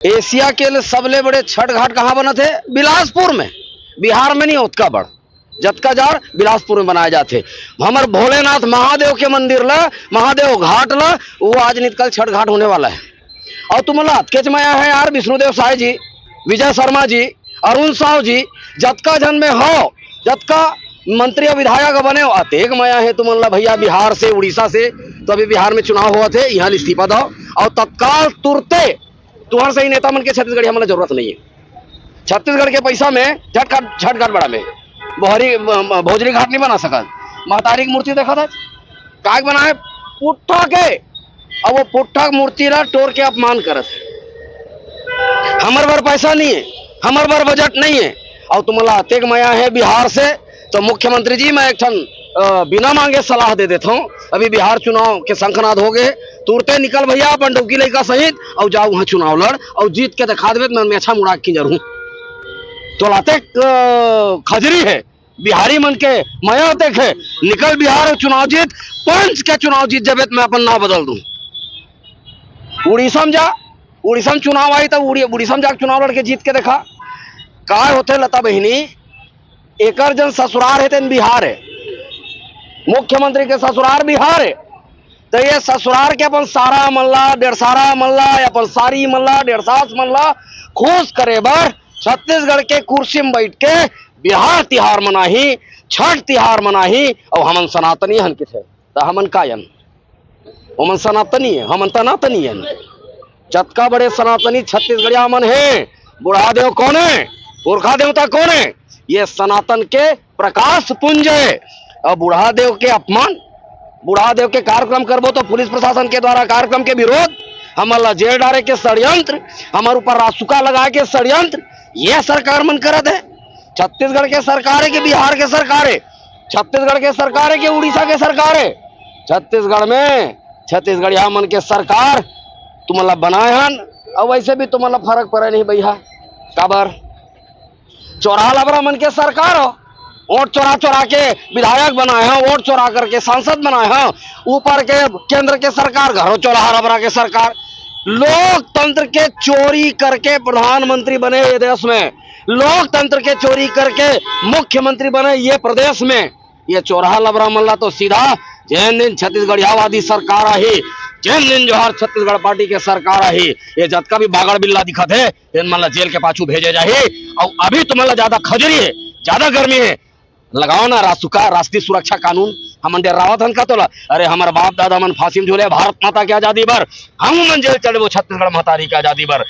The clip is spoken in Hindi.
एशिया के सबले बड़े छठ घाट कहाँ बने थे? बिलासपुर में। बिहार में नहीं, उतका बड़ जतका जार बिलासपुर में बनाए जाते। हमारे भोलेनाथ महादेव के मंदिर ला, महादेव घाट ला, वो आज नहीं कल छठ घाट होने वाला है। और तुम्हारा अतकेच माया है यार, विष्णुदेव साय जी, विजय शर्मा जी, अरुण साव जी, जतका जन में हो, जतका मंत्री और विधायक बने अतेक माया है तुम्हारा भैया। बिहार से, उड़ीसा से, तो अभी बिहार में चुनाव हुआ थे, यहाँ इस्तीफा दो और तत्काल तुरते तुम्हारे सही नेता मन के छत्तीसगढ़ हमारा जरूरत नहीं है। छत्तीसगढ़ के पैसा में छठ घाट बड़ा में बोहरी भोजरी घाट नहीं बना सका। महतारी की मूर्ति देखा था का बनाए पुट्ठा के, और वो पुट्ठा मूर्ति ला टोर के अपमान करत है। हमारे बार पैसा नहीं है, हमारे बार बजट नहीं है, और तुम्हारा अतेक माया है बिहार से। तो मुख्यमंत्री जी, मैं एक बिना मांगे सलाह दे देता हूँ, अभी बिहार चुनाव के शंखनाद हो गए, तुरते निकल भैया पंडुकी लड़का सहित और जाओ वहां चुनाव लड़ और जीत के दिखा देवे मैं अच्छा मुड़ाक की जरूर। तो लाते खजरी है बिहारी मन के माया तक है, निकल बिहार और चुनाव जीत, पंच के चुनाव जीत जब मैं अपन नाम बदल दूं। उड़ीसा में जा, उड़ीसा में चुनाव आई तो उड़ीसा में जाकर चुनाव लड़के जीत के देखा का होते। लता बहिनी एकर जन ससुरार है तेन बिहार है, मुख्यमंत्री के ससुरार बिहार है, तो ये ससुरार के अपन सारा मल्ला डेढ़सारा मल्ला अपन सारी मल्ला डेढ़सास मल्ला खुश करे बर छत्तीसगढ़ के कुर्सी में बैठ के बिहार तिहार मनाही, छठ तिहार मनाही। और हमन सनातनी हन किथे तो हमन कायन, हमन सनातनी है, हमन तनातनी है। जतका बड़े सनातनी छत्तीसगढ़िया मन है, बुढ़ा देव कौन है, पुरखा देवता कौन है? ये सनातन के प्रकाश पुंज है। और बुढ़ा देव के अपमान, बुढ़ा देव के कार्यक्रम करबो तो पुलिस प्रशासन के द्वारा कार्यक्रम के विरोध, हमारा जेल डारे के षड्यंत्र, हमारे ऊपर रासुका लगा के षड्यंत्र, ये सरकार मन करत है। छत्तीसगढ़ के सरकार है कि बिहार के सरकार है? छत्तीसगढ़ के सरकार है कि उड़ीसा के सरकार है? छत्तीसगढ़ में छत्तीसगढ़िया मन के सरकार तुम्हारा बनाए हन, और वैसे भी तुम्हारा फर्क पड़े नहीं भैया। काबर चौराहा लबरा मन के सरकार हो, वोट चोरा चोरा के विधायक बनाए हैं, वोट चोरा करके सांसद बनाए हैं, ऊपर के केंद्र के सरकार, घरों चौराहा रबरा के सरकार, लोकतंत्र के चोरी करके प्रधानमंत्री बने ये देश में, लोकतंत्र के चोरी करके मुख्यमंत्री बने ये प्रदेश में। ये चौराहा लबरा मल्ला तो सीधा जैन दिन छत्तीसगढ़ियावादी सरकार आई, जैन दिन जोहर छत्तीसगढ़ पार्टी के सरकार आई, ये जतका भी बागड़ बिल्ला दिखत है तेन मन ला जेल के पाछू भेजे जाही। और अभी तुम्हारा ज्यादा खजरी है, ज्यादा गर्मी है, लगाओ ना रासुका, राष्ट्रीय सुरक्षा कानून। हम डरावत हन का तोला? अरे हमारे बाप दादा मन फांसी में झूले भारत माता की आजादी बर, हम मन जेल चले वो छत्तीसगढ़ महतारी की आजादी बर।